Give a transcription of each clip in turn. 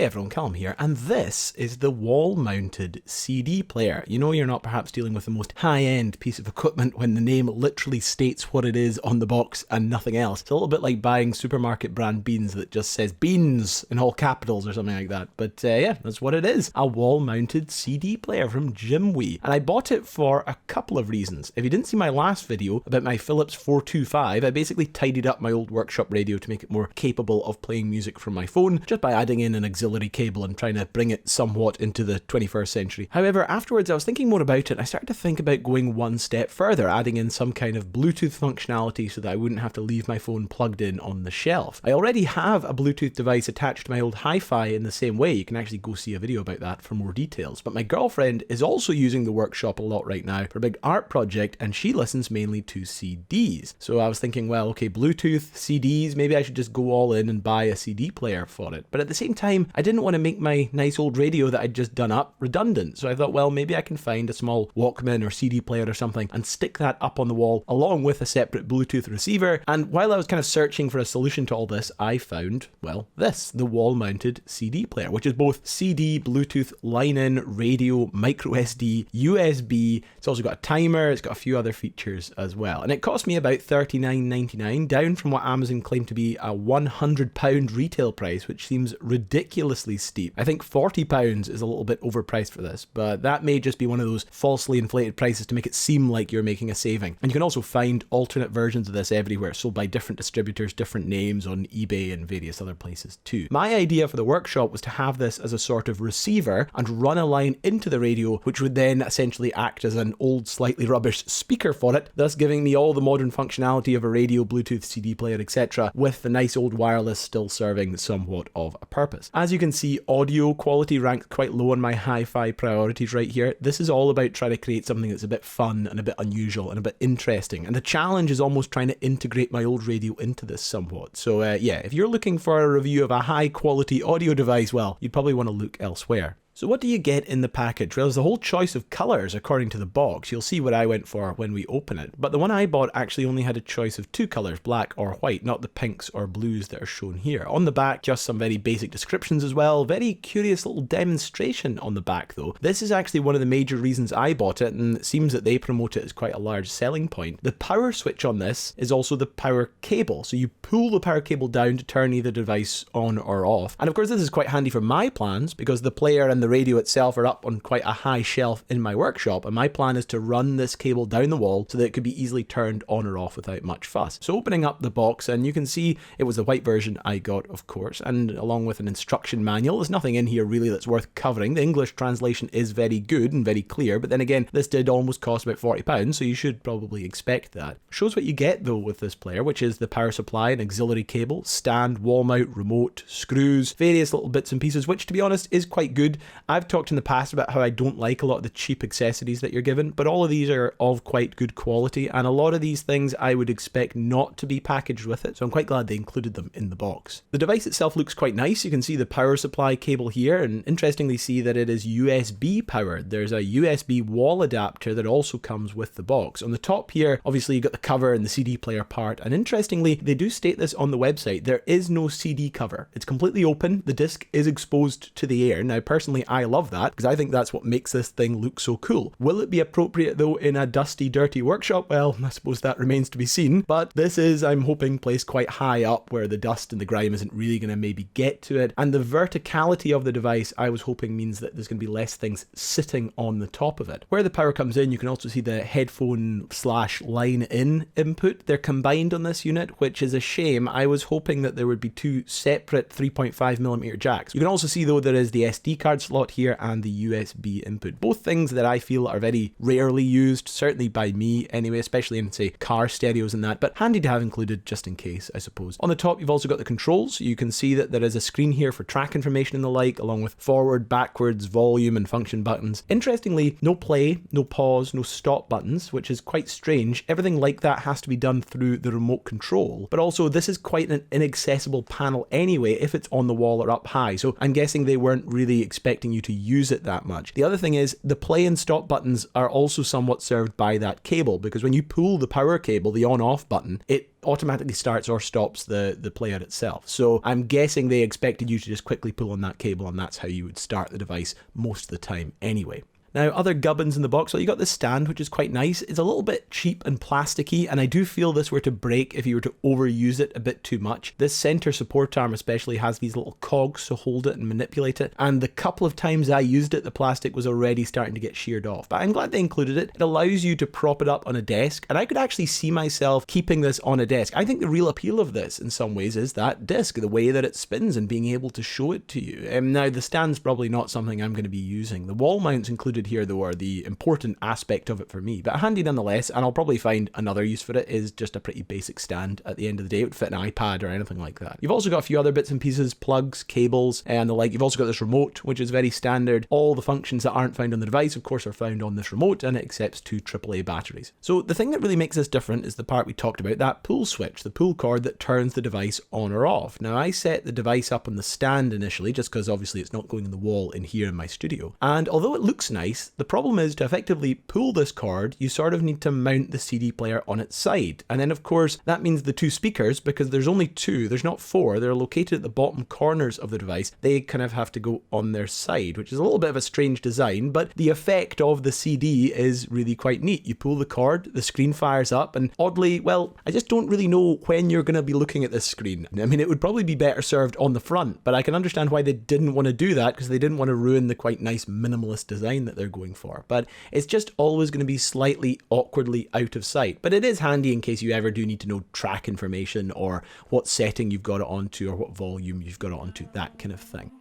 Hey everyone, Callum here, and this is the wall-mounted CD player. You know you're not perhaps dealing with the most high-end piece of equipment when the name literally states what it is on the box and nothing else. It's a little bit like buying supermarket brand beans that just says beans in all capitals or something like that. But yeah, that's what it is. A wall-mounted CD player from Jimwey. And I bought it for a couple of reasons. If you didn't see my last video about my Philips 425, I basically tidied up my old workshop radio to make it more capable of playing music from my phone, just by adding in an auxiliary cable and trying to bring it somewhat into the 21st century. However, afterwards I was thinking more about it and I started to think about going one step further, adding in some kind of Bluetooth functionality so that I wouldn't have to leave my phone plugged in on the shelf. I already have a Bluetooth device attached to my old HiFi in the same way. You can actually go see a video about that for more details. But my girlfriend is also using the workshop a lot right now for a big art project, and she listens mainly to CDs. So I was thinking, well, okay, Bluetooth, CDs, maybe I should just go all in and buy a CD player for it. But at the same time, I didn't want to make my nice old radio that I'd just done up redundant. So I thought, well, maybe I can find a small Walkman or CD player or something and stick that up on the wall along with a separate Bluetooth receiver. And while I was kind of searching for a solution to all this, I found, well, this, the wall-mounted CD player, which is both CD, Bluetooth, line-in, radio, micro SD, USB. It's also got a timer. It's got a few other features as well. And it cost me about $39.99, down from what Amazon claimed to be a £100 retail price, which seems ridiculously steep. I think £40 is a little bit overpriced for this, but that may just be one of those falsely inflated prices to make it seem like you're making a saving. And you can also find alternate versions of this everywhere, sold by different distributors, different names on eBay and various other places too. My idea for the workshop was to have this as a sort of receiver and run a line into the radio, which would then essentially act as an old, slightly rubbish speaker for it, thus giving me all the modern functionality of a radio, Bluetooth, CD player, etc., with the nice old wireless still serving somewhat of a purpose. As you can see, audio quality ranked quite low on my hi-fi priorities right here. This is all about trying to create something that's a bit fun and a bit unusual and a bit interesting, and the challenge is almost trying to integrate my old radio into this somewhat. So yeah, if you're looking for a review of a high quality audio device, well, you'd probably want to look elsewhere. So what do you get in the package? Well, there's a whole choice of colours according to the box. You'll see what I went for when we open it. But the one I bought actually only had a choice of two colours, black or white, not the pinks or blues that are shown here. On the back, just some very basic descriptions as well. Very curious little demonstration on the back though. This is actually one of the major reasons I bought it, and it seems that they promote it as quite a large selling point. The power switch on this is also the power cable. So you pull the power cable down to turn either device on or off. And of course this is quite handy for my plans because the player and the radio itself are up on quite a high shelf in my workshop, and my plan is to run this cable down the wall so that it could be easily turned on or off without much fuss. So opening up the box, and you can see it was the white version I got, of course, and along with an instruction manual. There's nothing in here really that's worth covering. The English translation is very good and very clear, but then again, this did almost cost about £40, so you should probably expect that. Shows what you get though with this player, which is the power supply, an auxiliary cable, stand, wall mount, remote, screws, various little bits and pieces, which to be honest is quite good. I've talked in the past about how I don't like a lot of the cheap accessories that you're given, but all of these are of quite good quality, and a lot of these things I would expect not to be packaged with it, so I'm quite glad they included them in the box. The device itself looks quite nice. You can see the power supply cable here, and interestingly see that it is USB powered. There's a USB wall adapter that also comes with the box. On the top here, obviously you got the cover and the CD player part, and interestingly, they do state this on the website, there is no CD cover. It's completely open, the disc is exposed to the air. Now personally I love that because I think that's what makes this thing look so cool. Will it be appropriate though in a dusty, dirty workshop? Well, I suppose that remains to be seen, but this is, I'm hoping, placed quite high up where the dust and the grime isn't really going to maybe get to it, and the verticality of the device I was hoping means that there's going to be less things sitting on the top of it. Where the power comes in, you can also see the headphone / line in input. They're combined on this unit, which is a shame. I was hoping that there would be two separate 3.5mm jacks. You can also see though there is the SD card slot here and the USB input. Both things that I feel are very rarely used, certainly by me anyway, especially in say car stereos and that, but handy to have included just in case, I suppose. On the top you've also got the controls. You can see that there is a screen here for track information and the like, along with forward, backwards, volume and function buttons. Interestingly, no play, no pause, no stop buttons, which is quite strange. Everything like that has to be done through the remote control, but also this is quite an inaccessible panel anyway if it's on the wall or up high, so I'm guessing they weren't really expecting you to use it that much. The other thing is the play and stop buttons are also somewhat served by that cable, because when you pull the power cable, the on-off button, it automatically starts or stops the player itself. So I'm guessing they expected you to just quickly pull on that cable, and that's how you would start the device most of the time anyway. Now, other gubbins in the box, well, you got this stand, which is quite nice. It's a little bit cheap and plasticky, and I do feel this were to break if you were to overuse it a bit too much. This center support arm especially has these little cogs to hold it and manipulate it, and the couple of times I used it, the plastic was already starting to get sheared off. But I'm glad they included it. It allows you to prop it up on a desk, and I could actually see myself keeping this on a desk. I think the real appeal of this, in some ways, is that disc, the way that it spins and being able to show it to you. Now, the stand's probably not something I'm going to be using. The wall mounts included here, though, are the important aspect of it for me, but handy nonetheless, and I'll probably find another use for it is just a pretty basic stand at the end of the day. It would fit an iPad or anything like that. You've also got a few other bits and pieces, plugs, cables, and the like. You've also got this remote, which is very standard. All the functions that aren't found on the device, of course, are found on this remote, and it accepts 2 AAA batteries. So the thing that really makes this different is the part we talked about, that pull switch, the pull cord that turns the device on or off. Now, I set the device up on the stand initially, just because obviously it's not going on the wall in here in my studio. And although it looks nice, the problem is to effectively pull this cord, you sort of need to mount the CD player on its side. And then of course, that means the 2 speakers, because there's only 2, there's not 4, they're located at the bottom corners of the device. They kind of have to go on their side, which is a little bit of a strange design, but the effect of the CD is really quite neat. You pull the cord, the screen fires up, and oddly, well, I just don't really know when you're going to be looking at this screen. I mean, it would probably be better served on the front, but I can understand why they didn't want to do that, because they didn't want to ruin the quite nice minimalist design that they're going for. But it's just always going to be slightly awkwardly out of sight. But it is handy in case you ever do need to know track information or what setting you've got it onto or what volume you've got it onto, that kind of thing.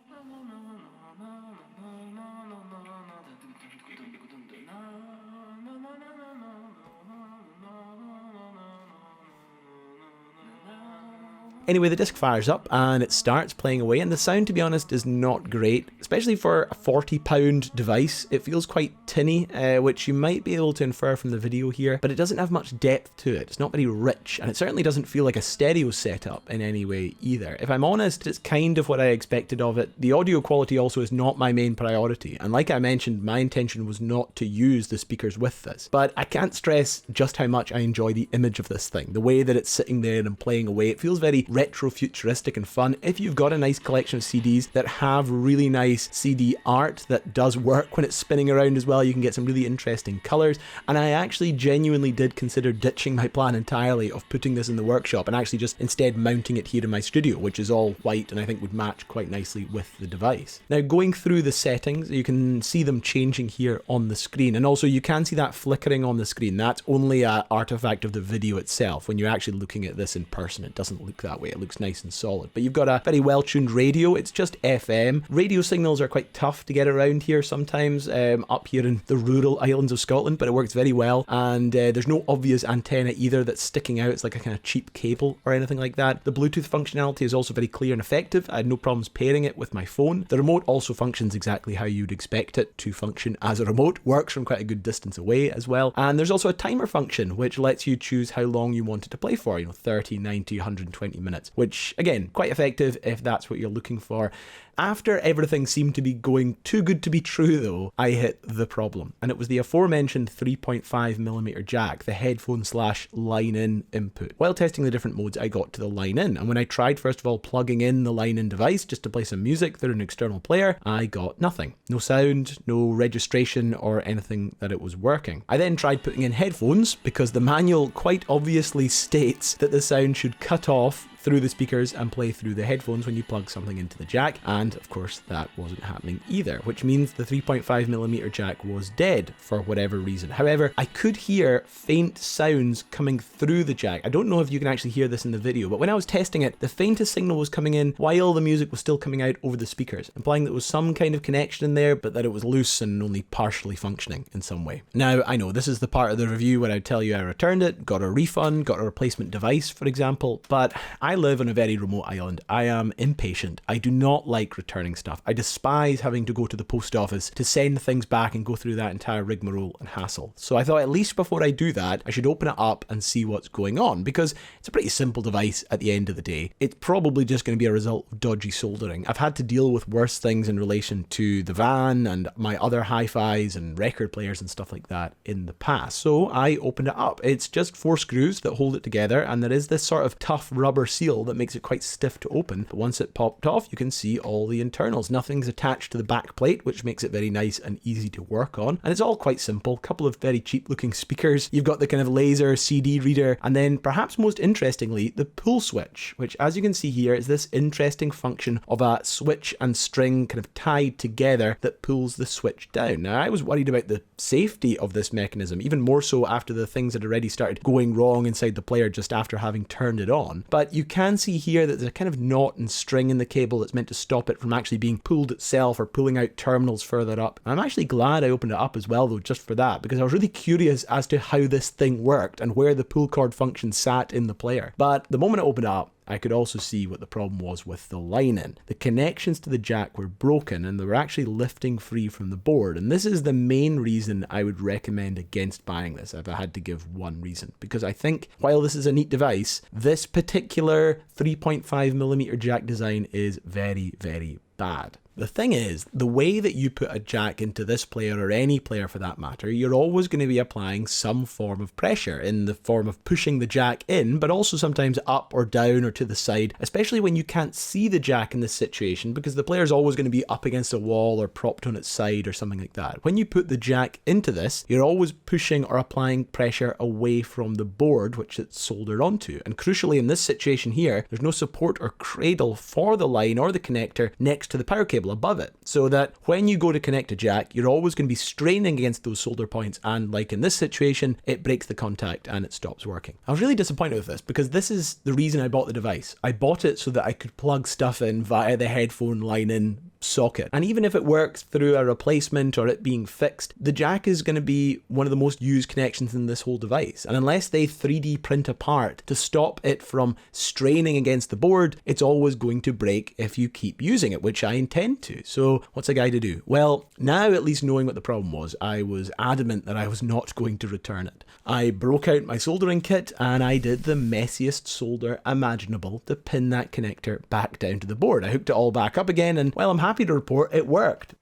Anyway, the disc fires up and it starts playing away, and the sound, to be honest, is not great, especially for a £40 device. It feels quite tinny, which you might be able to infer from the video here, but it doesn't have much depth to it. It's not very rich, and it certainly doesn't feel like a stereo setup in any way either. If I'm honest, it's kind of what I expected of it. The audio quality also is not my main priority, and like I mentioned, my intention was not to use the speakers with this, but I can't stress just how much I enjoy the image of this thing. The way that it's sitting there and playing away, it feels very retro futuristic and fun. If you've got a nice collection of CDs that have really nice CD art that does work when it's spinning around as well, you can get some really interesting colors. And I actually genuinely did consider ditching my plan entirely of putting this in the workshop and actually just instead mounting it here in my studio, which is all white and I think would match quite nicely with the device. Now, going through the settings, you can see them changing here on the screen, and also you can see that flickering on the screen. That's only an artifact of the video itself. When you're actually looking at this in person, it doesn't look that way. It looks nice and solid. But you've got a very well-tuned radio. It's just FM. Radio signals are quite tough to get around here sometimes, up here in the rural islands of Scotland, but it works very well. And there's no obvious antenna either that's sticking out. It's like a kind of cheap cable or anything like that. The Bluetooth functionality is also very clear and effective. I had no problems pairing it with my phone. The remote also functions exactly how you'd expect it to function as a remote. Works from quite a good distance away as well. And there's also a timer function, which lets you choose how long you want it to play for, 30, 90, 120 minutes, which again, quite effective if that's what you're looking for. After everything seemed to be going too good to be true though, I hit the problem. And it was the aforementioned 3.5mm jack, the headphone / line-in input. While testing the different modes, I got to the line-in. And when I tried, first of all, plugging in the line-in device just to play some music through an external player, I got nothing. No sound, no registration or anything that it was working. I then tried putting in headphones because the manual quite obviously states that the sound should cut off through the speakers and play through the headphones when you plug something into the jack, and of course that wasn't happening either, which means the 3.5mm jack was dead for whatever reason. However, I could hear faint sounds coming through the jack. I don't know if you can actually hear this in the video, but when I was testing it, the faintest signal was coming in while the music was still coming out over the speakers, implying that there was some kind of connection in there, but that it was loose and only partially functioning in some way. Now, I know this is the part of the review where I tell you I returned it, got a refund, got a replacement device, for example, but I live on a very remote island. I am impatient. I do not like like returning stuff. I despise having to go to the post office to send things back and go through that entire rigmarole and hassle. So I thought at least before I do that, I should open it up and see what's going on, because it's a pretty simple device at the end of the day. It's probably just going to be a result of dodgy soldering. I've had to deal with worse things in relation to the van and my other HiFis and record players and stuff like that in the past. So I opened it up. It's just 4 screws that hold it together, and there is this sort of tough rubber seal that makes it quite stiff to open. But once it popped off, you can see all the internals. Nothing's attached to the back plate, which makes it very nice and easy to work on. And it's all quite simple. A couple of very cheap looking speakers. You've got the kind of laser CD reader, and then perhaps most interestingly, the pull switch, which as you can see here is this interesting function of a switch and string kind of tied together that pulls the switch down. Now, I was worried about the safety of this mechanism, even more so after the things had already started going wrong inside the player just after having turned it on. But you can see here that there's a kind of knot and string in the cable that's meant to stop it from actually being pulled itself or pulling out terminals further up. I'm actually glad I opened it up as well though, just for that, because I was really curious as to how this thing worked and where the pull cord function sat in the player. But the moment I opened it up, I could also see what the problem was with the line-in. The connections to the jack were broken and they were actually lifting free from the board. And this is the main reason I would recommend against buying this, if I had to give one reason. Because I think, while this is a neat device, this particular 3.5mm jack design is very, very bad. The thing is, the way that you put a jack into this player, or any player for that matter, you're always going to be applying some form of pressure in the form of pushing the jack in, but also sometimes up or down or to the side, especially when you can't see the jack in this situation, because the player's always going to be up against a wall or propped on its side or something like that. When you put the jack into this, you're always pushing or applying pressure away from the board which it's soldered onto. And crucially, in this situation here, there's no support or cradle for the line or the connector next to the power cable above it, so that when you go to connect a jack, you're always going to be straining against those solder points, and like in this situation, it breaks the contact and it stops working. I was really disappointed with this, because this is the reason I bought the device. I bought it so that I could plug stuff in via the headphone line-in socket, and even if it works through a replacement or it being fixed, the jack is going to be one of the most used connections in this whole device, and unless they 3D print a part to stop it from straining against the board, it's always going to break if you keep using it, which I intend to. So what's a guy to do? Well, now at least knowing what the problem was, I was adamant that I was not going to return it. I broke out my soldering kit and I did the messiest solder imaginable to pin that connector back down to the board. I hooked it all back up again, and well, I'm happy to report it worked.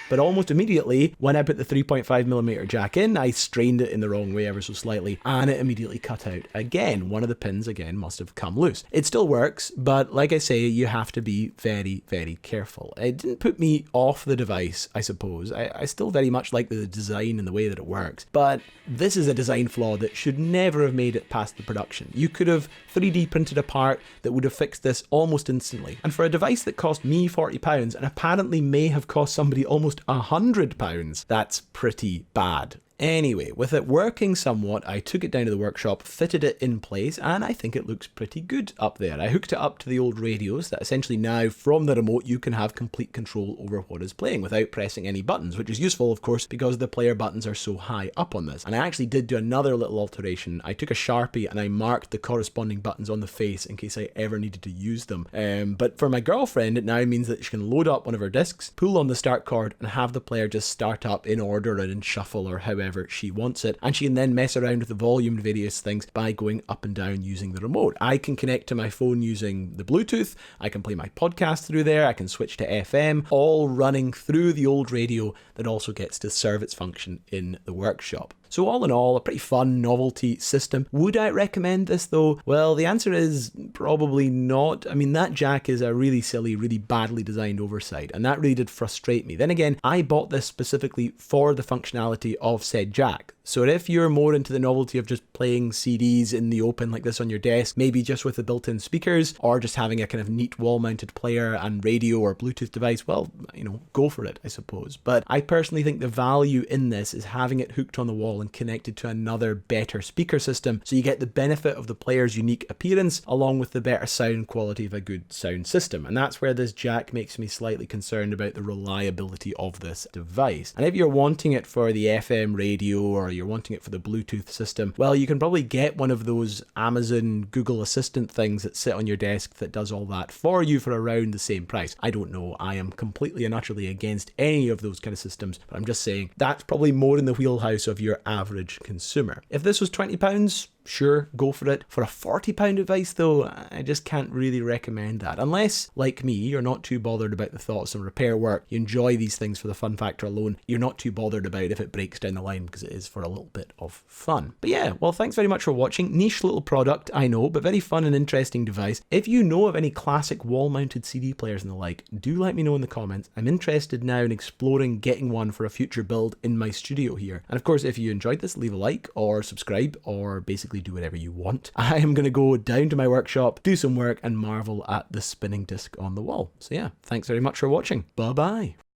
But almost immediately, when I put the 3.5mm jack in, I strained it in the wrong way ever so slightly, and it immediately cut out again. One of the pins, again, must have come loose. It still works, but like I say, you have to be very, very careful. It didn't put me off the device, I suppose. I still very much like the design and the way that it works, but this is a design flaw that should never have made it past the production. You could have 3D printed a part that would have fixed this almost instantly. And for a device that cost me £40 and apparently may have cost somebody almost £100, that's pretty bad. Anyway, with it working somewhat, I took it down to the workshop, fitted it in place, and I think it looks pretty good up there. I hooked it up to the old radios that essentially now, from the remote, you can have complete control over what is playing without pressing any buttons, which is useful, of course, because the player buttons are so high up on this. And I actually did do another little alteration. I took a Sharpie and I marked the corresponding buttons on the face in case I ever needed to use them. But for my girlfriend, it now means that she can load up one of her discs, pull on the start cord, and have the player just start up in order and in shuffle or however she wants it, and she can then mess around with the volume and various things by going up and down using the remote. I can connect to my phone using the Bluetooth, I can play my podcast through there, I can switch to FM, all running through the old radio that also gets to serve its function in the workshop. So all in all, a pretty fun novelty system. Would I recommend this though? Well, the answer is probably not. I mean, that jack is a really silly, really badly designed oversight, and that really did frustrate me. Then again, I bought this specifically for the functionality of said jack. So if you're more into the novelty of just playing CDs in the open like this on your desk, maybe just with the built-in speakers, or just having a kind of neat wall-mounted player and radio or Bluetooth device, well, you know, go for it, I suppose. But I personally think the value in this is having it hooked on the wall wall and connected to another better speaker system, so you get the benefit of the player's unique appearance along with the better sound quality of a good sound system. And that's where this jack makes me slightly concerned about the reliability of this device. And if you're wanting it for the FM radio or you're wanting it for the Bluetooth system, well, you can probably get one of those Amazon Google Assistant things that sit on your desk that does all that for you for around the same price. I don't know, I am completely and utterly against any of those kind of systems, but I'm just saying that's probably more in the wheelhouse of your average consumer. If this was £20, sure, go for it. For a £40 device though, I just can't really recommend that. Unless, like me, you're not too bothered about the thoughts and repair work, you enjoy these things for the fun factor alone, you're not too bothered about if it breaks down the line because it is for a little bit of fun. But yeah, well, thanks very much for watching. Niche little product, I know, but very fun and interesting device. If you know of any classic wall-mounted CD players and the like, do let me know in the comments. I'm interested now in exploring getting one for a future build in my studio here. And of course, if you enjoyed this, leave a like or subscribe or basically do whatever you want. I am going to go down to my workshop, do some work and marvel at the spinning disc on the wall. So yeah, thanks very much for watching. Bye bye.